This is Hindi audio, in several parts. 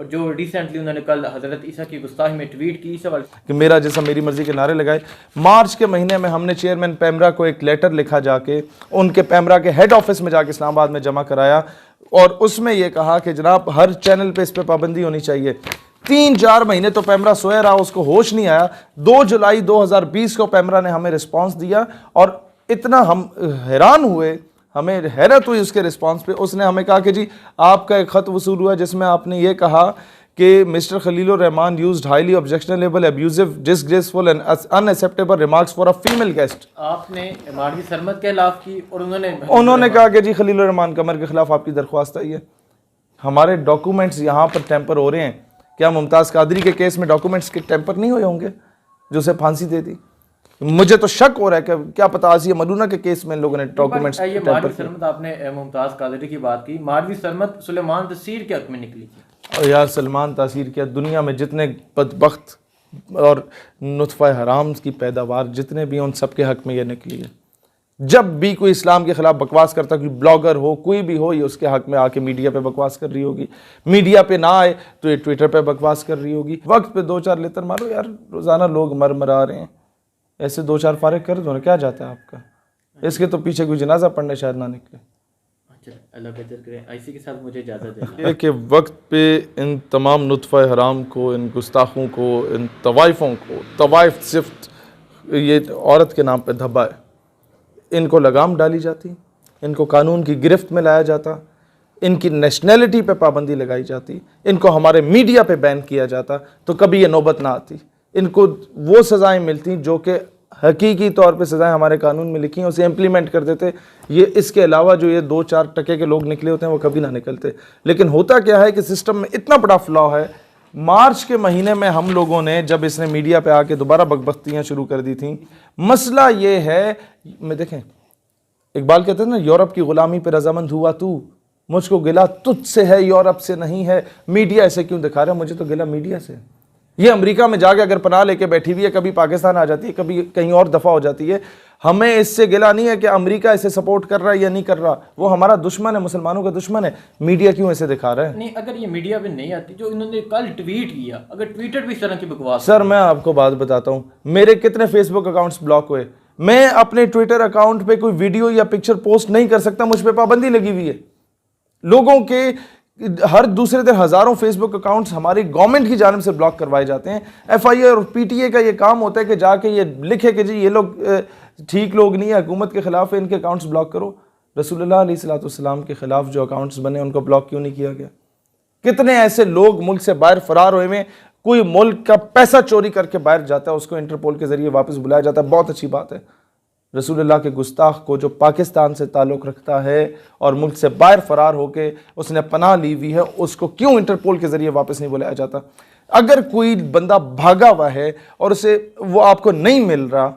और जो रिसेंटली उन्होंने कल हज़रत ईसा की गुस्ताखी में ट्वीट की सवाल कि मेरा जैसा मेरी मर्जी के नारे लगाए। मार्च के महीने में हमने चेयरमैन पैमरा को एक लेटर लिखा, जाके उनके पैमरा के हेड ऑफिस में जाके इस्लामाबाद में जमा कराया, और उसमें यह कहा कि जनाब हर चैनल पे इस पर पाबंदी होनी चाहिए। 3-4 महीने तो पैमरा सोया रहा, उसको होश नहीं आया। 2 जुलाई 2020 को पैमरा ने हमें रिस्पांस दिया और इतना हम हैरान हुए, हमें हैरत हुई उसके रिस्पांस पे। उसने हमें कहा कि जी आपका एक ख़त वसूल हुआ जिसमें आपने ये कहा कि mister Khalilur Rahman used highly objectionable, abusive, disgraceful and unacceptable remarks for a female guest. आपने माडवी सरमद के खिलाफ की और उन्होंने कहा कि जी खलीलुर रहमान कमर के खिलाफ आपकी दरख्वास्त आई है। हमारे डॉक्यूमेंट्स यहाँ पर टेम्पर हो रहे हैं। क्या मुमताज़ कादरी के केस में डॉक्यूमेंट्स के टेम्पर नहीं हुए होंगे जो उसे फांसी दे दी? मुझे तो शक हो रहा है कि क्या पता आसिया मलूना के केस में लोगों ने डॉक्यूमेंट्स माडवी सरमद, आपने मुमताज़ कादरी की बात की, माडवी सरमद सुलेमान तसीर के हक में निकली थी। और यार सलमान तासीर क्या, दुनिया में जितने बदबख्त और नुत्फ़ा हराम की पैदावार जितने भी हैं उन सब के हक में ये निकली है। जब भी कोई इस्लाम के खिलाफ बकवास करता, कोई ब्लॉगर हो कोई भी हो, ये उसके हक में आके मीडिया पे बकवास कर रही होगी। मीडिया पे ना आए तो ये ट्विटर पे बकवास कर रही होगी। वक्त पे 2-4 लेतर मारो यार, रोज़ाना लोग मर रहे हैं, ऐसे 2-4 फारिग कर दो ना, क्या जाता है आपका? इसके तो पीछे कोई जनाजा पढ़ने शायद ना निकले। अल्लाह बेहतर करे। इसी के साथ मुझे इजाज़त देना है कि वक्त पे इन तमाम नुत्फ़ा हराम को, इन गुस्ताखों को, इन तवाइफ़ों को, तवाइफ सिर्फ ये औरत के नाम पे धब्बा है, इनको लगाम डाली जाती, इनको कानून की गिरफ्त में लाया जाता, इनकी नेशनैलिटी पे पाबंदी लगाई जाती, इनको हमारे मीडिया पे बैन किया जाता, तो कभी ये नौबत ना आती। इनको वो सज़ाएं मिलती जो कि हकीकी तौर पे सज़ाएं हमारे कानून में लिखी हैं, उसे इम्प्लीमेंट कर देते। ये इसके अलावा जो ये 2-4 टके के लोग निकले होते हैं वो कभी ना निकलते। लेकिन होता क्या है कि सिस्टम में इतना बड़ा फ्लॉ है। मार्च के महीने में हम लोगों ने जब इसने मीडिया पे आके दोबारा बकबख्तियाँ शुरू कर दी थी, मसला ये है, मैं देखें इकबाल कहते हैं ना, यूरोप की ग़ुलामी पे रजामंद हुआ तू, मुझको गिला तुझसे है यूरोप से नहीं है। मीडिया ऐसे क्यों दिखा रहा है? मुझे तो गिला मीडिया से। ये अमेरिका में जाके अगर पनाह लेके बैठी हुई है, कभी पाकिस्तान आ जाती है, कभी कहीं और दफ़ा हो जाती है, हमें इससे गिला नहीं है कि अमेरिका इसे सपोर्ट कर रहा है या नहीं कर रहा। वो हमारा दुश्मन है, मुसलमानों का दुश्मन है। मीडिया क्यों ऐसे दिखा रहा है? नहीं, अगर ये मीडिया पे नहीं आती, जो इन्होंने कल ट्वीट किया, अगर ट्विटर भी इस तरह की बकवास। सर मैं आपको बात बताता हूँ, मेरे कितने फेसबुक अकाउंट्स ब्लॉक हुए। मैं अपने ट्विटर अकाउंट पे कोई वीडियो या पिक्चर पोस्ट नहीं कर सकता, मुझ पर पाबंदी लगी हुई है। लोगों के हर दूसरे दिन हज़ारों फेसबुक अकाउंट्स हमारी गवर्नमेंट की जानिब से ब्लॉक करवाए जाते हैं। FIA और PTA का ये काम होता है कि जाके ये लिखे कि जी ये लोग ठीक लोग नहीं है, हुकूमत के ख़िलाफ़ है, इनके अकाउंट्स ब्लॉक करो। रसूलुल्लाह अलैहिस्सलाम के ख़िलाफ़ जो अकाउंट्स बने उनको ब्लॉक क्यों नहीं किया गया? कितने ऐसे लोग मुल्क से बाहर फ़रार हुए में, कोई मुल्क का पैसा चोरी करके बाहर जाता है, उसको इंटरपोल के ज़रिए वापस बुलाया जाता है, बहुत अच्छी बात है। रसूलुल्लाह के गुस्ताख को जो पाकिस्तान से ताल्लुक़ रखता है और मुल्क से बाहर फ़रार होकर उसने पनाह ली हुई है, उसको क्यों इंटरपोल के ज़रिए वापस नहीं बुलाया जाता? अगर कोई बंदा भागा हुआ है और उसे वो आपको नहीं मिल रहा,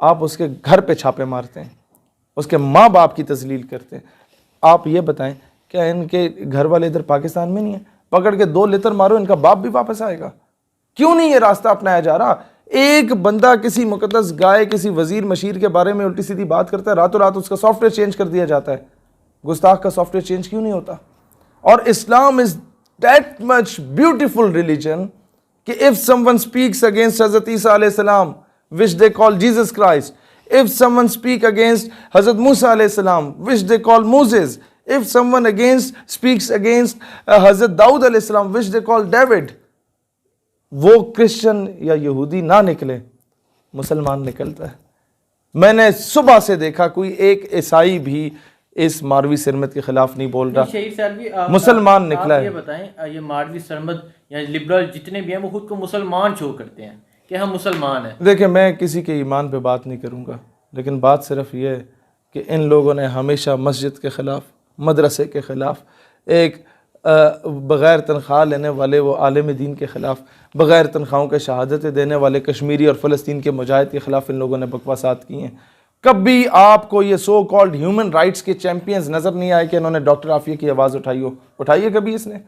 आप उसके घर पे छापे मारते हैं, उसके माँ बाप की तज़लील करते हैं। आप ये बताएं, क्या इनके घर वाले इधर पाकिस्तान में नहीं है? पकड़ के 2 लेतर मारो, इनका बाप भी वापस आएगा। क्यों नहीं ये रास्ता अपनाया जा रहा? एक बंदा किसी मुकद्दस गाय, किसी वजीर मशीर के बारे में उल्टी सीधी बात करता है, रातों रात उसका सॉफ्टवेयर चेंज कर दिया जाता है। गुस्ताख का सॉफ्टवेयर चेंज क्यों नहीं होता? और Islam is that much beautiful religion कि if someone speaks against Hazrat Isa अलैहि सलाम which they call Jesus Christ, if someone speak against Hazrat Musa अलैहि सलाम which they call Moses, if someone speaks against Hazrat Dawood अलैहिस्सलाम विच दे कॉल डेविड, वो क्रिश्चियन या यहूदी ना निकले, मुसलमान निकलता है। मैंने सुबह से देखा कोई एक ईसाई भी इस मारवी सरमद के खिलाफ नहीं बोल रहा, मुसलमान निकला है। ये बताएं, ये मारवी सरमद या लिबरल जितने भी हैं वो खुद को मुसलमान शो करते हैं कि हम मुसलमान हैं। देखिए मैं किसी के ईमान पे बात नहीं करूँगा, लेकिन बात सिर्फ ये है कि इन लोगों ने हमेशा मस्जिद के ख़िलाफ़, मदरसे के ख़िलाफ़, एक बग़ैर तनख्वाह लेने वाले वो आलिम दीन के ख़िलाफ़, बग़ैर तनख्वाहों के शहादतें देने वाले कश्मीरी और फ़लस्तीन के मुजाहिद के ख़िलाफ़ इन लोगों ने बकवासात की हैं। कभी आपको ये सो कॉल्ड ह्यूमन राइट्स के चैम्पियंस नज़र नहीं आए कि इन्होंने डॉक्टर आफिया की आवाज़ उठाई हो? उठाइए कभी इसने?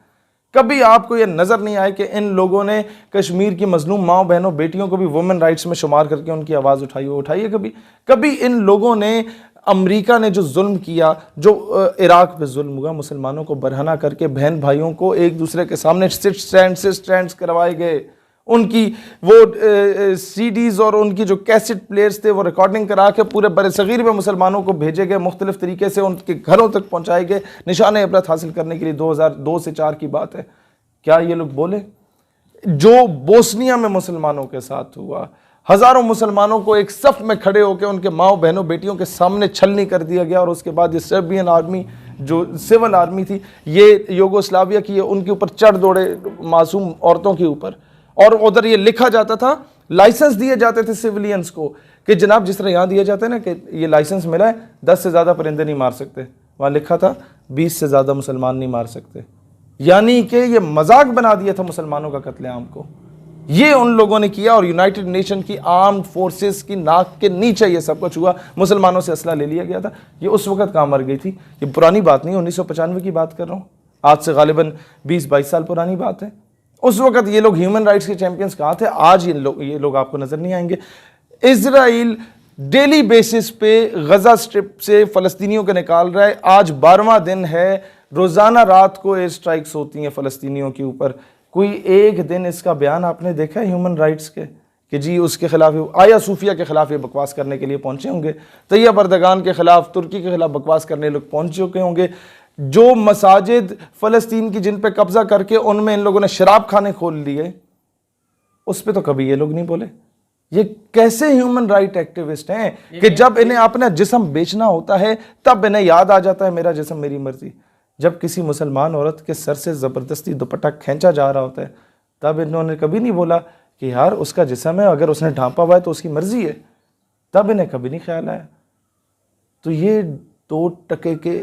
कभी आपको ये नज़र नहीं आए कि इन लोगों ने कश्मीर की मजलूम माओ बहनों बेटियों को भी वुमेन राइट्स में शुमार करके उनकी आवाज़ उठाई हो? उठाइए कभी? कभी इन लोगों ने अमेरिका ने जो जुल्म किया, जो इराक पे जुल्म हुआ, मुसलमानों को बरहना करके बहन भाइयों को एक दूसरे के सामने स्टैंड्स करवाए गए, उनकी वो सीडीज़ और उनकी जो कैसेट प्लेयर्स थे वो रिकॉर्डिंग करा के पूरे बरसगीर में मुसलमानों को भेजे गए, मुख्तलिफ तरीके से उनके घरों तक पहुँचाए गए निशान इबरत हासिल करने के लिए। 2002 से 4 की बात है। क्या ये लोग बोले? जो बोस्निया में मुसलमानों के साथ हुआ, हज़ारों मुसलमानों को एक सफ में खड़े होकर उनके माओ बहनों बेटियों के सामने छलनी कर दिया गया, और उसके बाद ये सर्बियन आर्मी जो सिविल आर्मी थी, ये यूगोस्लाविया की, उनके ऊपर चढ़ दौड़े मासूम औरतों के ऊपर। और उधर ये लिखा जाता था, लाइसेंस दिए जाते थे सिविलियंस को कि जनाब जिस तरह यहाँ दिए जाते हैं ना कि ये लाइसेंस मिला है, 10 से ज़्यादा परिंदे नहीं मार सकते, वहाँ लिखा था 20 से ज़्यादा मुसलमान नहीं मार सकते। यानी कि ये मजाक बना दिया था मुसलमानों का कत्लेआम को। ये उन लोगों ने किया, और यूनाइटेड नेशन की आर्म्ड फोर्सेस की नाक के नीचे ये सब कुछ हुआ। मुसलमानों से असला ले लिया गया था। ये उस वक्त कहाँ मर गई थी? ये पुरानी बात नहीं, 1995 की बात कर रहा हूँ, आज से गालिबन 20-22 साल पुरानी बात है। उस वक्त ये लोग ह्यूमन राइट्स के चैंपियंस कहाँ थे? आज ये लोग आपको नजर नहीं आएंगे। इजराइल डेली बेसिस पे गजा स्ट्रिप से फ़लस्तीनियों को निकाल रहा है। आज 12वां दिन है, रोज़ाना रात को एयर स्ट्राइक्स होती हैं फ़लस्तीनियों के ऊपर। कोई एक दिन इसका बयान आपने देखा है ह्यूमन राइट्स के कि जी उसके खिलाफ, आया सूफिया के खिलाफ ये बकवास करने के लिए पहुंचे होंगे, तैयब अर्दगान के खिलाफ, तुर्की के खिलाफ बकवास करने लोग पहुंच चुके होंगे। जो मसाजिद फ़लस्तीन की जिन पे कब्जा करके उनमें इन लोगों ने शराब खाने खोल लिए, उस पर तो कभी ये लोग नहीं बोले। ये कैसे ह्यूमन राइट एक्टिविस्ट हैं कि जब इन्हें अपना जिस्म बेचना होता है तब इन्हें याद आ जाता है मेरा जिस्म मेरी मर्जी। जब किसी मुसलमान औरत के सर से ज़बरदस्ती दुपट्टा खींचा जा रहा होता है, तब इन्होंने कभी नहीं बोला कि यार उसका जिस्म है, अगर उसने ढांपा हुआ है तो उसकी मर्जी है। तब इन्हें कभी नहीं ख्याल आया। तो ये 2 टके के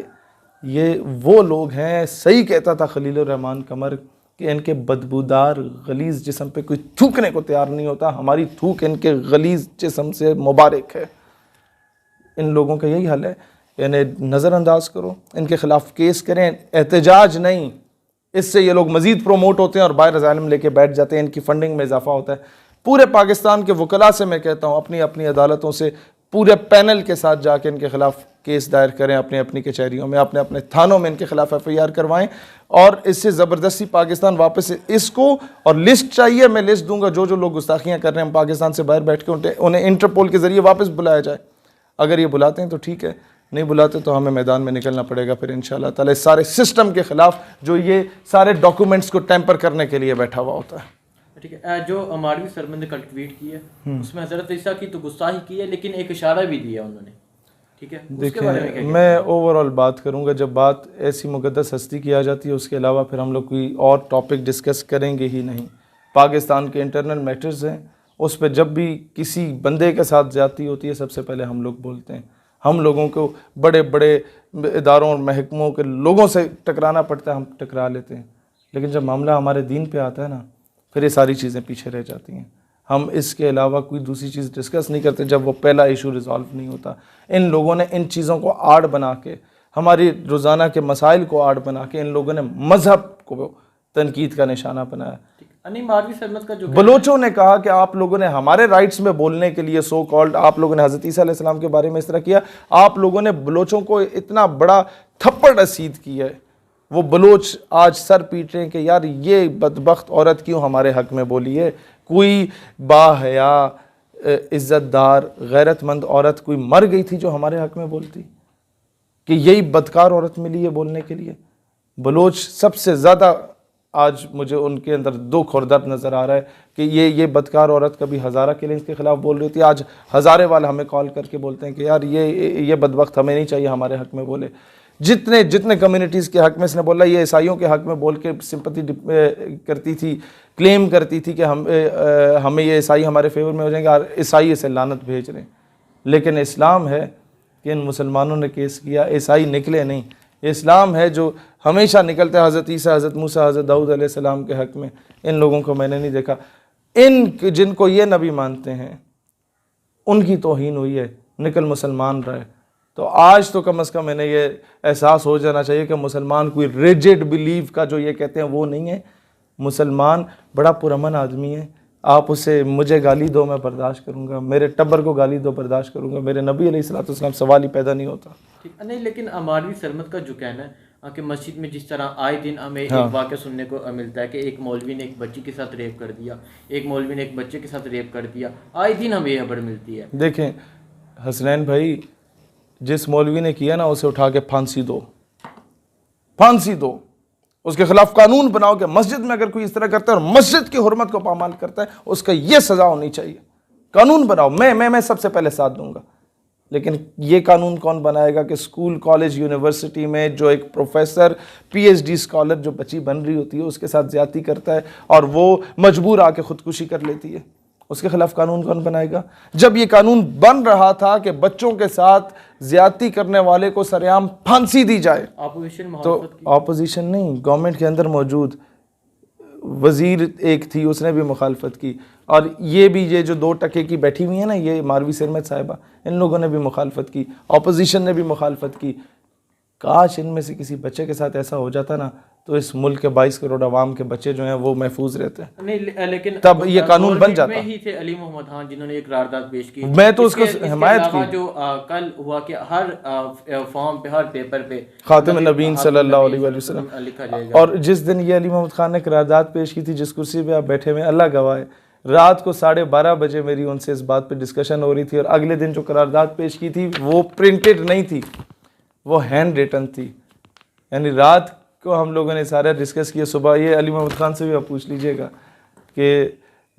ये वो लोग हैं, सही कहता था खलीलुर रहमान कमर कि इनके बदबूदार गलीज़ जिस्म पे कोई थूकने को तैयार नहीं होता। हमारी थूक इनके गलीज़ जिस्म से मुबारक है। इन लोगों का यही हाल है। इन्हें नज़रअंदाज करो, इनके ख़िलाफ़ केस करें, एहतजाज नहीं। इससे ये लोग मज़ीद प्रोमोट होते हैं और बाहर ज़ालिम लेके बैठ जाते हैं, इनकी फंडिंग में इजाफा होता है। पूरे पाकिस्तान के वकला से मैं कहता हूँ, अपनी अपनी अदालतों से पूरे पैनल के साथ जाके इनके खिलाफ केस दायर करें, अपने अपनी कचहरियों में, अपने अपने थानों में इनके खिलाफ FIR करवाएं, और इससे ज़बरदस्ती पाकिस्तान वापस इसको, और लिस्ट चाहिए, मैं लिस्ट दूंगा जो जो लोग गुस्ताखियाँ कर रहे हैं पाकिस्तान से बाहर बैठ के, उन्हें इंटरपोल के ज़रिए वापस बुलाया जाए। अगर ये बुलाते हैं तो ठीक है, नहीं बुलाते तो हमें मैदान में निकलना पड़ेगा फिर इंशाअल्लाह ताला इस सारे सिस्टम के ख़िलाफ़ जो ये सारे डॉक्यूमेंट्स को टेम्पर करने के लिए बैठा हुआ होता है। ठीक है, जो मारवी सरमंद ने कल ट्वीट की है उसमें हज़रत ईसा की तो गुस्ताखी की है, लेकिन एक इशारा भी दिया उन्होंने। ठीक है, उसके बारे में क्या? मैं ओवरऑल बात करूंगा। जब बात ऐसी मुक़द्दस हस्ती की आ जाती है उसके अलावा फिर हम लोग कोई और टॉपिक डिस्कस करेंगे ही नहीं। पाकिस्तान के इंटरनल मैटर्स हैं, उस पर जब भी किसी बंदे के साथ ज़्यादती होती है सबसे पहले हम लोग बोलते हैं। हम लोगों को बड़े बड़े इदारों और महकमों के लोगों से टकराना पड़ता है, हम टकरा लेते हैं, लेकिन जब मामला हमारे दीन पे आता है ना, फिर ये सारी चीज़ें पीछे रह जाती हैं। हम इसके अलावा कोई दूसरी चीज़ डिस्कस नहीं करते जब वो पहला इशू रिज़ॉल्व नहीं होता। इन लोगों ने इन चीज़ों को आड़ बना के, हमारी रोज़ाना के मसाइल को आड़ बना के, इन लोगों ने मज़हब को तनकीद का निशाना बनाया। मारवी सरमद का जो बलोचों ने कहा कि आप लोगों ने हमारे राइट्स में बोलने के लिए सो कॉल्ड, आप लोगों ने हज़रत ईसा अलैहिस्सलाम के बारे में इस तरह किया, आप लोगों ने बलोचों को इतना बड़ा थप्पड़ रसीद किया है। वो बलोच आज सर पीट रहे हैं कि यार ये बदबख्त औरत क्यों हमारे हक़ में बोली है। कोई बाहया इज़्ज़तदार गैरतमंद औरत कोई मर गई थी जो हमारे हक़ में बोलती, कि यही बदकार औरत मिली है बोलने के लिए। बलोच सबसे ज़्यादा आज मुझे उनके अंदर दुख और दर्द नज़र आ रहा है कि ये बदकार औरत कभी हज़ारा किलिंग्स के ख़िलाफ़ बोल रही थी, आज हज़ारे वाले हमें कॉल करके बोलते हैं कि यार ये बदबख्त हमें नहीं चाहिए हमारे हक़ में बोले। जितने कम्युनिटीज़ के हक़ में इसने बोला, ये ईसाइयों के हक़ में बोल के सिंपैथी करती थी, क्लेम करती थी कि हमें ये ईसाई हमारे फेवर में हो जाएंगे और ईसाई इसे लानत भेज रहे हैं। लेकिन इस्लाम है कि इन मुसलमानों ने केस किया, ईसाई निकले नहीं। इस्लाम है जो हमेशा निकलता है हज़रत ईसा, हज़रत मूसा, हज़रत दाऊद अलैहिस्सलाम के हक़ में। इन लोगों को मैंने नहीं देखा। इन जिनको ये नबी मानते हैं उनकी तौहीन हुई है, निकल मुसलमान रहे। तो आज तो कम से कम इन्हें ये एहसास हो जाना चाहिए कि मुसलमान कोई रिजिड बिलीव का जो ये कहते हैं वो नहीं है। मुसलमान बड़ा पुरअमन आदमी है, आप उसे मुझे गाली दो मैं बर्दाश्त करूँगा, मेरे टब्बर को गाली दो बर्दाश्त करूँगा, मेरे नबी अलैहिस्सलाम सवाल ही पैदा नहीं होता। ठीक नहीं, लेकिन अमारवी सरमद का जो कहना है कि मस्जिद में जिस तरह आए दिन हमें हाँ। एक वाक़या सुनने को मिलता है कि एक मौलवी ने एक बच्ची के साथ रेप कर दिया, एक मौलवी ने एक बच्चे के साथ रेप कर दिया, आए दिन हमें यह खबर मिलती है। देखें हसनैन भाई, जिस मौलवी ने किया ना उसे उठा के फांसी दो, फांसी दो, उसके खिलाफ कानून बनाओ कि मस्जिद में अगर कोई इस तरह करता है और मस्जिद की हुर्मत को पामाल करता है उसका ये सजा होनी चाहिए। कानून बनाओ, मैं सबसे पहले साथ दूंगा। लेकिन ये कानून कौन बनाएगा कि स्कूल कॉलेज यूनिवर्सिटी में जो एक प्रोफेसर पीएचडी स्कॉलर जो बच्ची बन रही होती है उसके साथ ज्यादती करता है और वो मजबूर आके खुदकुशी कर लेती है, उसके खिलाफ कानून कौन बनाएगा? जब ये कानून बन रहा था कि बच्चों के साथ ज्यादती करने वाले को सरेआम फांसी दी जाए, तो ऑपोजिशन नहीं, गवर्नमेंट के अंदर मौजूद वजीर एक थी उसने भी मुखालफत की, और ये जो 2 टके की बैठी हुई है ना, ये मारवी सरमद साहिबा, इन लोगों ने भी मुखालफत की, ऑपोजिशन ने भी मुखालफत की। काश इनमें से किसी बच्चे के साथ ऐसा हो जाता ना तो इस मुल्क के 22 करोड़ अवाम के बच्चे जो हैं वो महफूज रहते हैं। नहीं, लेकिन तब ये कानून बन जाता। में ही थे अली मोहम्मद खान जिन्होंने एक करारदाद पेश की, मैं तो उसको हिमायत की। जो कल हुआ कि हर फॉर्म पे, हर पेपर पे खातिम नबीन सल्लल्लाहु अलैहि वसल्लम लिखा जाएगा। और जिस दिन ये अली मोहम्मद खान ने करारदाद पेश की थी, जिस कुर्सी पे आप बैठे हुए, अल्लाह गवाह है, रात को 12:30 बजे मेरी उनसे इस बात पे डिस्कशन हो रही थी, और अगले दिन जो करारदाद पेश की थी वो प्रिंटेड नहीं थी, वो हैंड रिटन थी। यानी रात को हम लोगों ने सारा डिस्कस किया। सुबह ये अली मोहम्मद खान से भी आप पूछ लीजिएगा कि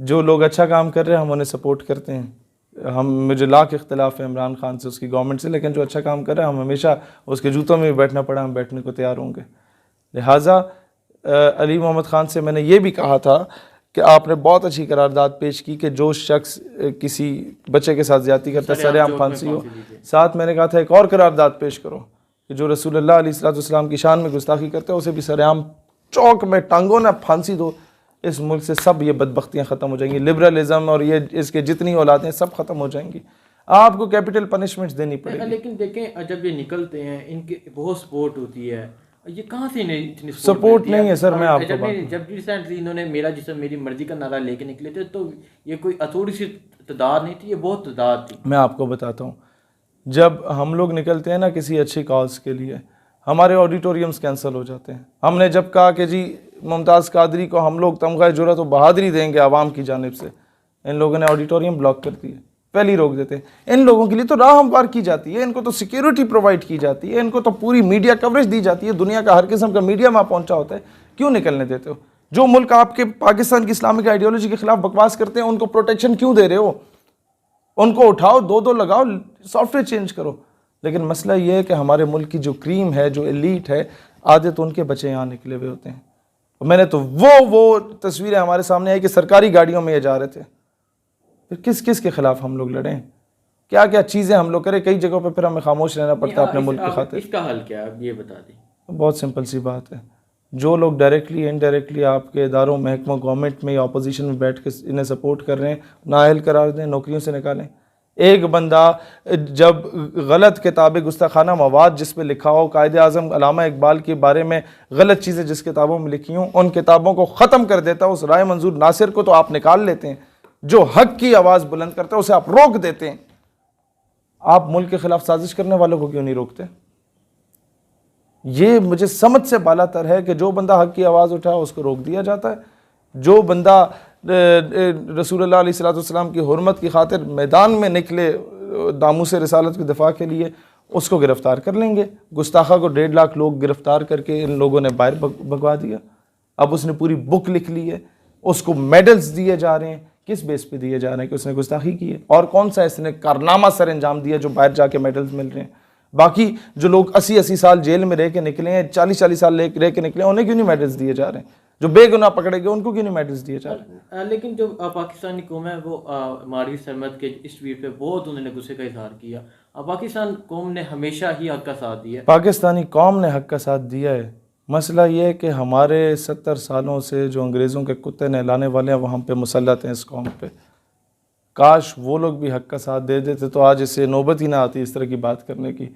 जो लोग अच्छा काम कर रहे हैं हम उन्हें सपोर्ट करते हैं। मुझे लाख इख्तलाफ है इमरान खान से, उसकी गवर्नमेंट से, लेकिन जो अच्छा काम कर रहा है हम हमेशा उसके जूतों में भी बैठना पड़ा हम बैठने को तैयार होंगे। लिहाजा अली मोहम्मद खान से मैंने ये भी कहा था कि आपने बहुत अच्छी करारदाद पेश की कि जो शख्स किसी बच्चे के साथ ज्यादती करता है सरेआम फांसी हो। साथ मैंने कहा था एक और करारदाद पेश करो कि जो रसूलुल्लाह अलैहिस्सलाम की शान में गुस्ताखी करते हैं उसे भी सरेआम चौक में टांगों ना फांसी दो। इस मुल्क से सब ये बदबख्तियाँ ख़त्म हो जाएंगी, लिबरलिज्म और ये इसके जितनी औलादें सब ख़त्म हो जाएंगी। आपको कैपिटल पनिशमेंट्स देनी पड़ेगी। लेकिन देखें जब ये निकलते हैं इनकी बहुत सपोर्ट होती है, ये कहाँ से इतनी सपोर्ट नहीं है सर। मैं आपको जब रिसेंटली इन्होंने मेरा जिस्म मेरी मर्जी का नारा लेके निकले थे तो ये कोई थोड़ी सी तादाद नहीं थी, ये बहुत तादाद थी। मैं आपको बताता हूँ, जब हम लोग निकलते हैं ना किसी अच्छी कॉज के लिए, हमारे ऑडिटोरियम्स कैंसिल हो जाते हैं। हमने जब कहा कि जी मुमताज़ कादरी को हम लोग तमगा जुरत और बहादुरी देंगे आवाम की जानिब से, इन लोगों ने ऑडिटोरियम ब्लॉक कर दिए, पहले ही रोक देते हैं। इन लोगों के लिए तो राह हमवार की जाती है, इनको तो सिक्योरिटी प्रोवाइड की जाती है, इनको तो पूरी मीडिया कवरेज दी जाती है, दुनिया का हर किस्म का मीडिया वहाँ पहुँचा होता है। क्यों निकलने देते हो? जो मुल्क आपके पाकिस्तान की इस्लामिक आइडियोलॉजी के खिलाफ बकवास करते हैं उनको प्रोटेक्शन क्यों दे रहे हो? उनको उठाओ, 2-2 लगाओ, सॉफ्टवेयर चेंज करो। लेकिन मसला ये है कि हमारे मुल्क की जो क्रीम है, जो एलीट है, आधे तो उनके बच्चे यहाँ निकले हुए होते हैं। मैंने तो वो तस्वीरें हमारे सामने आई कि सरकारी गाड़ियों में ये जा रहे थे। फिर किस किस के खिलाफ हम लोग लड़ें? क्या क्या चीज़ें हम लोग करें? कई जगहों पे फिर हमें खामोश रहना पड़ता है अपने मुल्क की खातिर। इसका हल क्या है, ये बता दें। बहुत सिंपल सी बात है, जो लोग डायरेक्टली इनडायरेक्टली आपके इदारों, महकमों, गवर्नमेंट में या अपोजिशन में बैठ के इन्हें सपोर्ट कर रहे हैं, नाअहल करार दें, नौकरियों से निकालें। एक बंदा जब गलत किताबें, गुस्ताखाना मवाद जिस पे लिखा हो, कायदे आज़म अल्लामा इकबाल के बारे में गलत चीज़ें जिस किताबों में लिखी हों, उन किताबों को ख़त्म कर देता है। उस राय मंजूर नासिर को तो आप निकाल लेते हैं, जो हक की आवाज़ बुलंद करता है उसे आप रोक देते हैं। आप मुल्क के खिलाफ साजिश करने वालों को क्यों नहीं रोकते? ये मुझे समझ से बालातर है कि जो बंदा हक की आवाज़ उठाए उसको रोक दिया जाता है, जो बंदा रसूलुल्लाह अलैहिस्सलाम की हुर्मत की खातिर मैदान में निकले नामूस रिसालत के दिफा के लिए, उसको गिरफ़्तार कर लेंगे। गुस्ताखा को 1.5 लाख लोग गिरफ़्तार करके इन लोगों ने बाहर भगवा दिया। अब उसने पूरी बुक लिख ली है, उसको मेडल्स दिए जा रहे हैं। किस बेस पे दिए जा रहे हैं कि उसने गुस्ताखी की है? और कौन सा इसने कारनामा सर अंजाम दिया जो बाहर जाके मेडल्स मिल रहे हैं? बाकी जो लोग 80-80 साल जेल में रह के निकले हैं, 40-40 साल रह के निकले हैं, उन्हें क्यों नहीं मेडल्स दिए जा रहे हैं? जो बेगुनाह पकड़े गए उनको क्यों नहीं मेडल्स दिए जा रहे हैं? लेकिन जो पाकिस्तानी कौम है वो मारवी सरमद के इस ट्वीट पे बहुत उन्होंने गुस्से का इजहार किया। पाकिस्तान कौम ने हमेशा ही हक का साथ दिया। पाकिस्तानी कौम ने हक का साथ दिया है। मसला ये है कि हमारे 70 सालों से जो अंग्रेज़ों के कुत्ते नहलाने वाले हैं वो हम पे मुसल्लत हैं इस कौम पे। काश वो लोग भी हक का साथ दे देते तो आज इसे नौबत ही ना आती इस तरह की बात करने की।